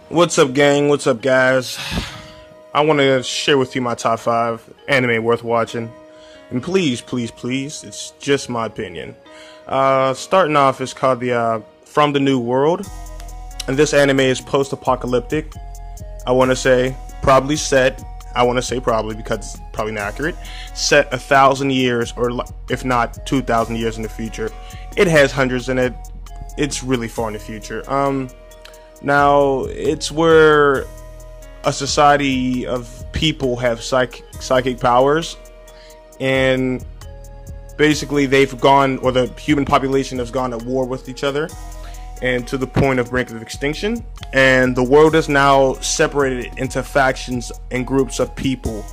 What's up, gang? What's up, guys? I want to share with you my top 5 anime worth watching. And please, please, please, it's just my opinion. Starting off, it's called the From the New World. And this anime is post-apocalyptic. I want to say probably set. I want to say probably because it's probably not accurate. Set 1,000 years, or if not 2,000 years in the future. It has hundreds in it. It's really far in the future. Now, it's where a society of people have psychic powers, and basically they've gone, or the human population has gone at war with each other, and to the point of brink of extinction. And the world is now separated into factions and groups of people,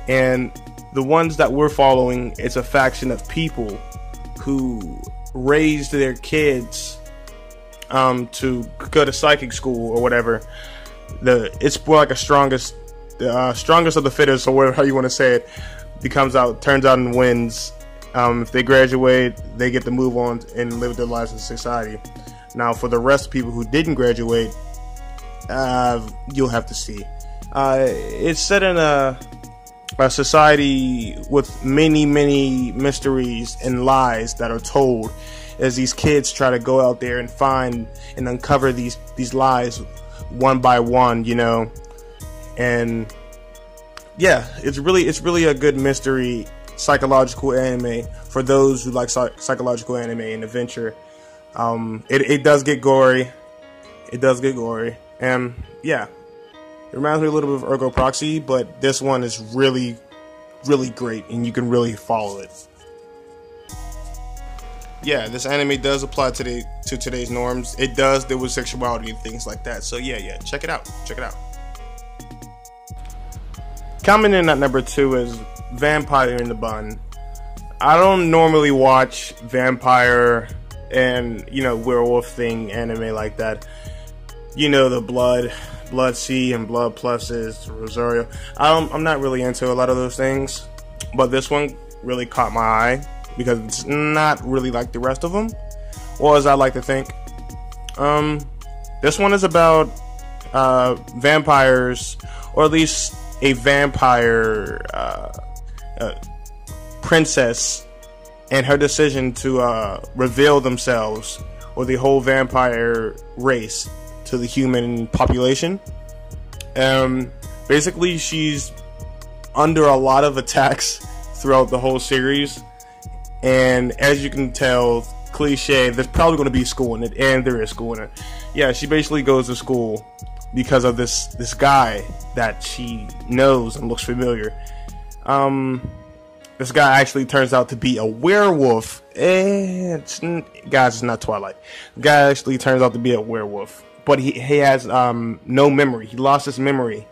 and the ones that we're following is a faction of people who raised their kids to go to psychic school or whatever. It's more like a strongest of the fittest, or whatever how you want to say it, turns out and wins. If they graduate, they get to move on and live their lives in society. Now, for the rest of people who didn't graduate, you'll have to see. It's set in a society with many mysteries and lies that are told as these kids try to go out there and find and uncover these lies one by one, you know. And yeah, it's really a good mystery psychological anime for those who like psychological anime and adventure. It does get gory. And yeah, it reminds me a little bit of Ergo Proxy, but this one is really great, and you can really follow it. Yeah, this anime does apply to today's norms. It does deal with sexuality and things like that. So yeah, check it out. Coming in at number 2 is Vampire in the Bund. I don't normally watch vampire and, you know, werewolf thing anime like that. You know, the Blood Sea and Blood Pluses, Rosario. I'm not really into a lot of those things, but this one really caught my eye because it's not really like the rest of them, or as I like to think. This one is about vampires, or at least a vampire princess, and her decision to reveal themselves, or the whole vampire race, to the human population. Basically, she's under a lot of attacks throughout the whole series, and as you can tell, cliche, there's probably going to be school in it, and there is school in it. Yeah, she basically goes to school because of this guy that she knows and looks familiar. This guy actually turns out to be a werewolf. Guys, it's not Twilight. The guy actually turns out to be a werewolf, but he has no memory. He lost his memory,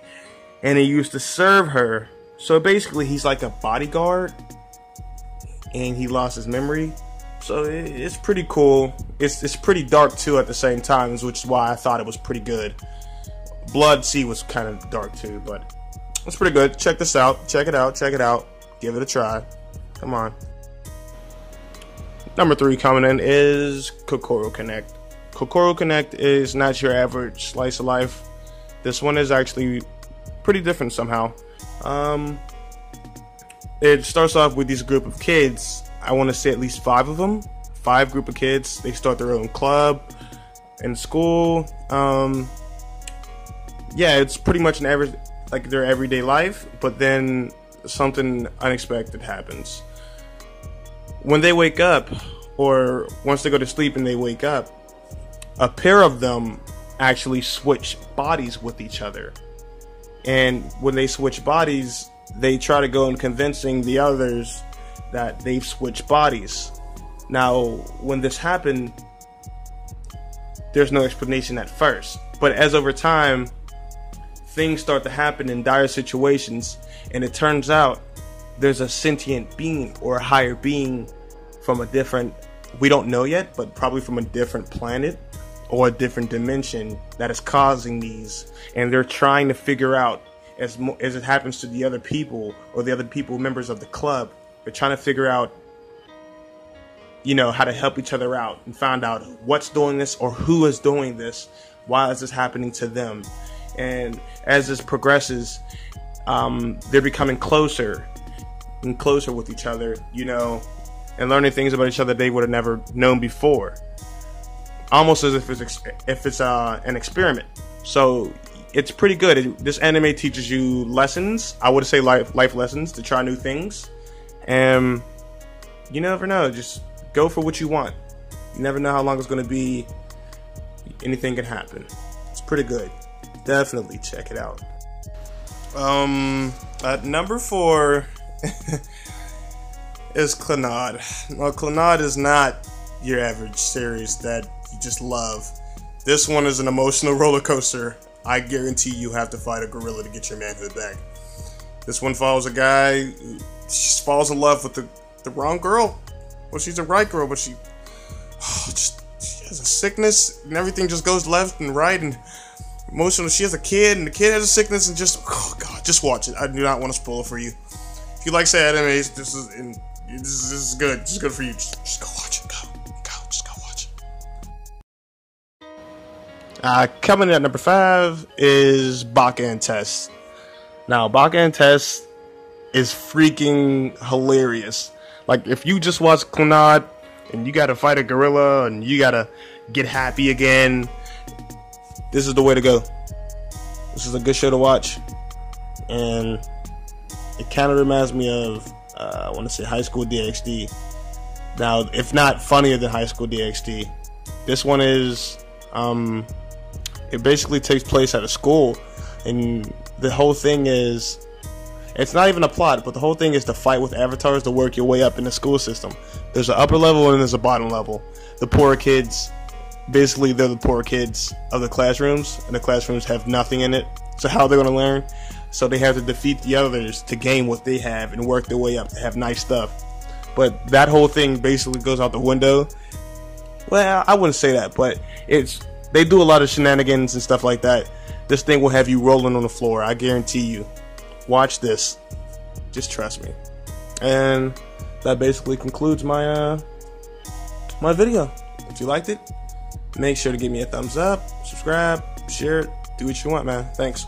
and he used to serve her. So basically, he's like a bodyguard, and he lost his memory. So it's pretty cool. It's pretty dark too at the same time, which is why I thought it was pretty good. Blood Sea was kind of dark too, but it's pretty good. Check this out. Check it out. Give it a try. Come on. Number 3 coming in is Kokoro Connect. Kokoro Connect is not your average slice of life. This one is actually pretty different somehow. It starts off with this group of kids. I want to say at least 5 of them. 5 group of kids. They start their own club in school. Yeah, it's pretty much an average, like their everyday life, but then something unexpected happens. When they wake up, or once they go to sleep and they wake up, a pair of them actually switch bodies with each other. And when they switch bodies, they try to go and convincing the others that they've switched bodies. Now, when this happened, there's no explanation at first, but as over time, things start to happen in dire situations, and it turns out there's a sentient being, or a higher being from a different, we don't know yet, but probably from a different planet or a different dimension that is causing these, and they're trying to figure out, as it happens to the other people, or the other people members of the club, they're trying to figure out, you know, how to help each other out and find out what's doing this, or who is doing this, why is this happening to them. and as this progresses, they're becoming closer and closer with each other, you know, and learning things about each other they would have never known before, almost as if it's an experiment. So it's pretty good. This anime teaches you lessons. I would say life lessons, to try new things, and you never know. Just go for what you want. You never know how long it's going to be. Anything can happen. It's pretty good. Definitely check it out. At number 4 is Clannad. Well, Clannad is not your average series that you just love. This one is an emotional roller coaster. I guarantee you have to fight a gorilla to get your manhood back. This one follows a guy who just falls in love with the wrong girl. Well, she's the right girl, but she has a sickness and everything just goes left and right, and emotional. She has a kid and the kid has a sickness, and just, oh god, just watch it. I do not want to spoil it for you. If you like sad animes, this is good. This is good for you. Just go watch it. Just go watch it. Coming in at number 5 is Baka and Test. Now, Baka and Test is freaking hilarious. Like, if you just watch Clannad and you gotta fight a gorilla and you gotta get happy again, this is the way to go. This is a good show to watch, and it kind of reminds me of I want to say High School DxD. Now, if not funnier than High School DxD, this one is it basically takes place at a school, and the whole thing is, it's not even a plot, but the whole thing is to fight with avatars to work your way up in the school system. There's an upper level and there's a bottom level. The poorer kids, basically they're the poor kids of the classrooms, and the classrooms have nothing in it. So how they're going to learn? So they have to defeat the others to gain what they have and work their way up to have nice stuff. But that whole thing basically goes out the window. Well, I wouldn't say that, but they do a lot of shenanigans and stuff like that. This thing will have you rolling on the floor, I guarantee you. Watch this. Just trust me. And that basically concludes my my video. If you liked it, make sure to give me a thumbs up, subscribe, share it, do what you want, man. Thanks.